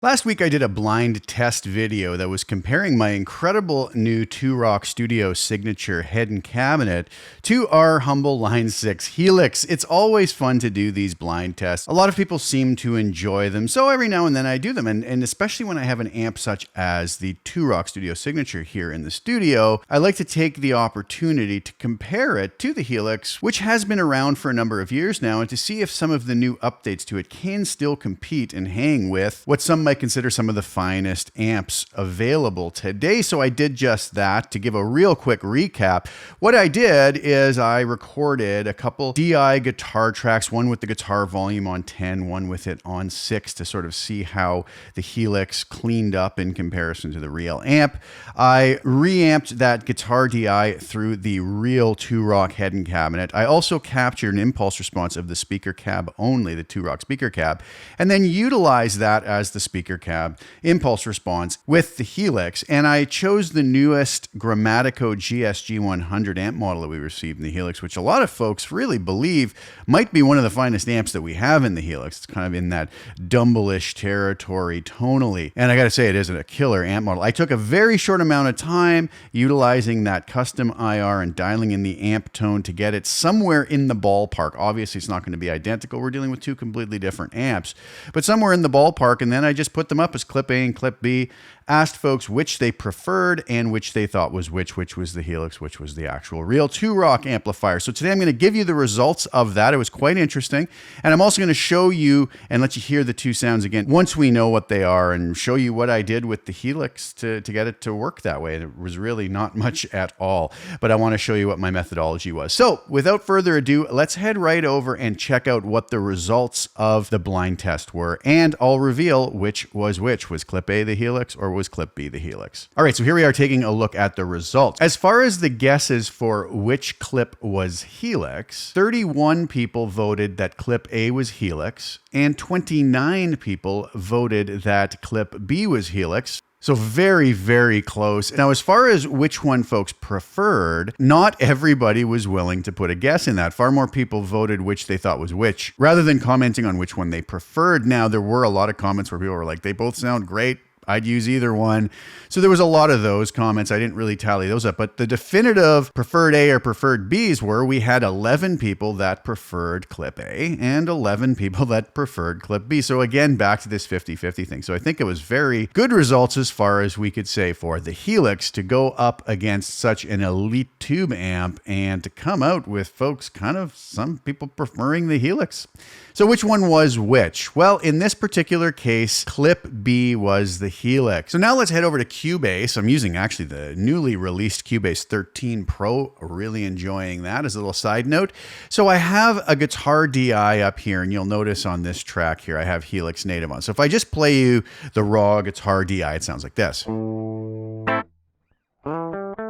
Last week I did a blind test video that was comparing my incredible new Two-Rock Studio Signature head and cabinet to our humble Line 6 Helix. It's always fun to do these blind tests. A lot of people seem to enjoy them, so every now and then I do them, and especially when I have an amp such as the Two-Rock Studio Signature here in the studio, I like to take the opportunity to compare it to the Helix, which has been around for a number of years now, and to see if some of the new updates to it can still compete and hang with what some might consider some of the finest amps available today. So I did just that. To give a real quick recap, what I did is I recorded a couple DI guitar tracks, one with the guitar volume on 10, one with it on 6, to sort of see how the Helix cleaned up in comparison to the real amp. I reamped that guitar DI through the real Two-Rock head and cabinet. I also captured an impulse response of the speaker cab only, the Two-Rock speaker cab, and then utilized that as the speaker cab impulse response with the Helix. And I chose the newest Grammatico GSG 100 amp model that we received in the Helix, which a lot of folks really believe might be one of the finest amps that we have in the Helix. It's kind of in that Dumble-ish territory tonally. And I got to say, it isn't a killer amp model. I took a very short amount of time utilizing that custom IR and dialing in the amp tone to get it somewhere in the ballpark. Obviously, it's not going to be identical. We're dealing with two completely different amps, but somewhere in the ballpark. And then I just put them up as clip A and clip B, asked folks which they preferred and which they thought was which was the Helix, which was the actual real Two-Rock amplifier. So today I'm going to give you the results of that. It was quite interesting. And I'm also going to show you and let you hear the two sounds again once we know what they are, and show you what I did with the Helix to get it to work that way. And it was really not much at all, but I want to show you what my methodology was. So without further ado, let's head right over and check out what the results of the blind test were. And I'll reveal which was clip A the Helix or was clip B the Helix. All right, so here we are taking a look at the results. As far as the guesses for which clip was Helix, 31 people voted that clip A was Helix, and 29 people voted that clip B was Helix. So very, very close. Now, as far as which one folks preferred, not everybody was willing to put a guess in that. Far more people voted which they thought was which, rather than commenting on which one they preferred. Now, there were a lot of comments where people were like, they both sound great, I'd use either one. So there was a lot of those comments. I didn't really tally those up, but the definitive preferred A or preferred Bs were, we had 11 people that preferred clip A and 11 people that preferred clip B. So again, back to this 50-50 thing. So I think it was very good results as far as we could say for the Helix to go up against such an elite tube amp and to come out with folks, kind of some people preferring the Helix. So which one was which? Well, in this particular case, clip B was the Helix. So now let's head over to Cubase. I'm using actually the newly released Cubase 13 Pro. Really enjoying that as a little side note. So I have a guitar DI up here, and you'll notice on this track here, I have Helix native on. So if I just play you the raw guitar DI, it sounds like this.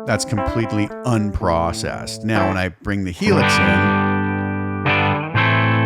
That's completely unprocessed. Now, when I bring the Helix in,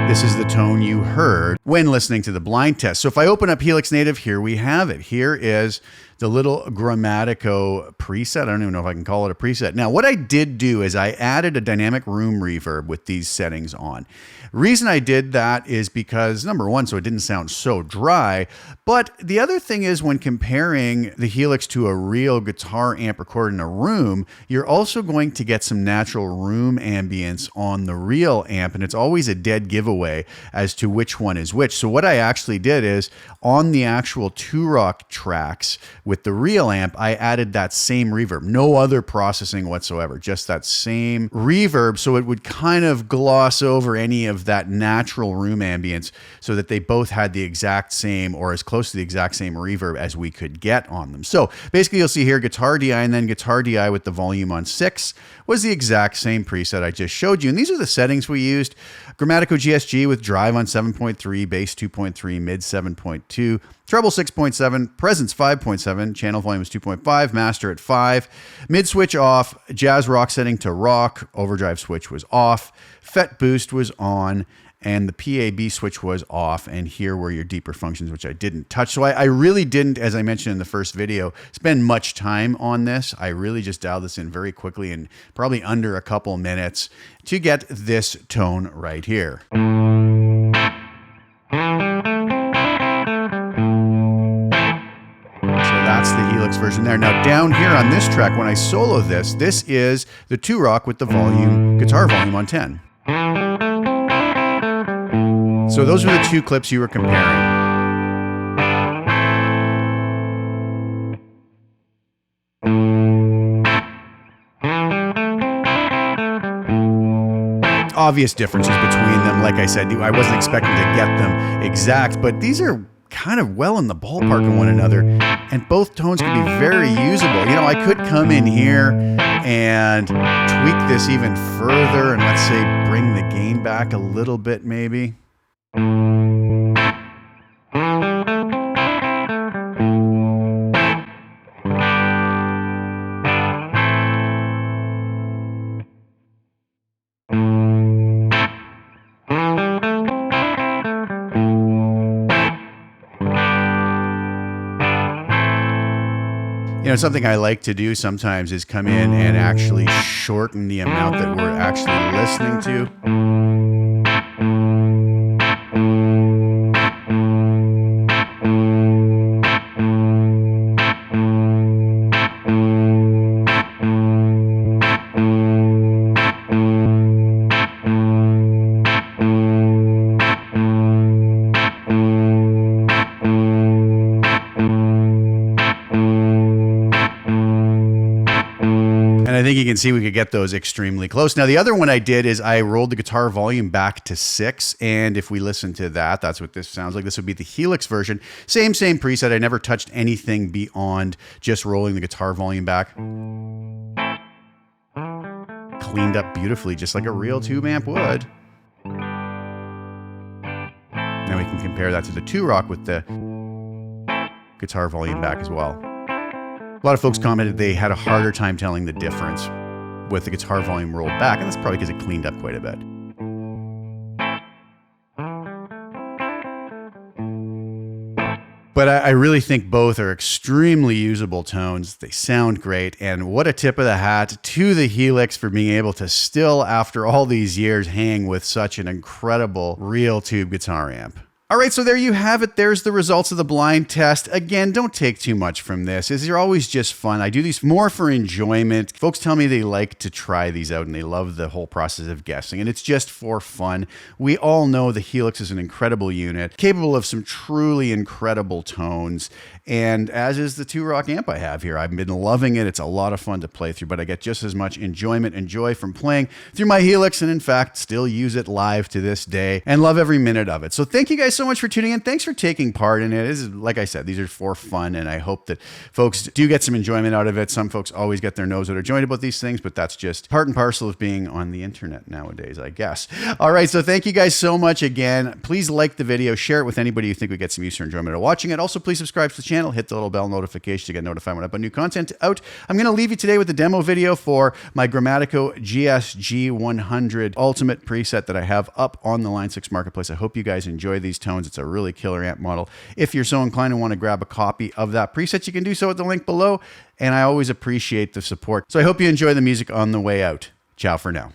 this is the tone you heard when listening to the blind test. So if I open up Helix Native, here we have it. Here is the little Grammatico preset. I don't even know if I can call it a preset. Now, what I did do is I added a dynamic room reverb with these settings on. Reason I did that is because, number one, so it didn't sound so dry. But the other thing is, when comparing the Helix to a real guitar amp recorded in a room, you're also going to get some natural room ambience on the real amp. And it's always a dead giveaway as to which one is which. So what I actually did is, on the actual Two-Rock tracks with the real amp, I added that same reverb. No other processing whatsoever, just that same reverb, so it would kind of gloss over any of that natural room ambience, so that they both had the exact same, or as close to the exact same reverb as we could get on them. So basically you'll see here guitar DI and then guitar DI with the volume on 6 was the exact same preset I just showed you. And these are the settings we used. Grammatico GSG with drive on 7.3, bass 2.3, mid 7.2, treble 6.7, presence 5.7, channel volume is 2.5, master at 5, mid switch off, jazz rock setting to rock, overdrive switch was off, FET boost was on, and the PAB switch was off, and here were your deeper functions, which I didn't touch. So I really didn't, as I mentioned in the first video, spend much time on this. I really just dialed this in very quickly and probably under a couple minutes to get this tone right here. That's the Helix version there. Now down here on this track, when I solo this, this is the 2-Rock with the volume, guitar volume on 10. So those were the two clips you were comparing. Obvious differences between them. Like I said, I wasn't expecting to get them exact, but these are kind of well in the ballpark of one another, and both tones can be very usable. You know, I could come in here and tweak this even further and let's say bring the gain back a little bit maybe. You know, something I like to do sometimes is come in and actually shorten the amount that we're actually listening to. I think you can see we could get those extremely close. Now, the other one I did is I rolled the guitar volume back to 6. And if we listen to that, that's what this sounds like. This would be the Helix version. Same preset. I never touched anything beyond just rolling the guitar volume back. Cleaned up beautifully, just like a real tube amp would. Now we can compare that to the 2-Rock with the guitar volume back as well. A lot of folks commented they had a harder time telling the difference with the guitar volume rolled back, and that's probably because it cleaned up quite a bit. But I really think both are extremely usable tones. They sound great, and what a tip of the hat to the Helix for being able to still, after all these years, hang with such an incredible real tube guitar amp. All right, so there you have it. There's the results of the blind test. Again, don't take too much from this. These are always just fun. I do these more for enjoyment. Folks tell me they like to try these out and they love the whole process of guessing, and it's just for fun. We all know the Helix is an incredible unit, capable of some truly incredible tones, and as is the 2-Rock amp I have here. I've been loving it. It's a lot of fun to play through, but I get just as much enjoyment and joy from playing through my Helix, and in fact, still use it live to this day and love every minute of it. So thank you guys so much for tuning in. Thanks for taking part in it. This is, like I said, these are for fun, and I hope that folks do get some enjoyment out of it. Some folks always get their nose out of joint about these things, but that's just part and parcel of being on the internet nowadays, I guess. All right, so thank you guys so much again. Please like the video, share it with anybody you think would get some use or enjoyment out of watching it. Also, please subscribe to the channel, hit the little bell notification to get notified when I put new content out. I'm going to leave you today with a demo video for my Grammatico GSG 100 Ultimate preset that I have up on the Line 6 Marketplace. I hope you guys enjoy these tones. It's a really killer amp model. If you're so inclined and want to grab a copy of that preset, you can do so at the link below, and I always appreciate the support. So I hope you enjoy the music on the way out. Ciao for now.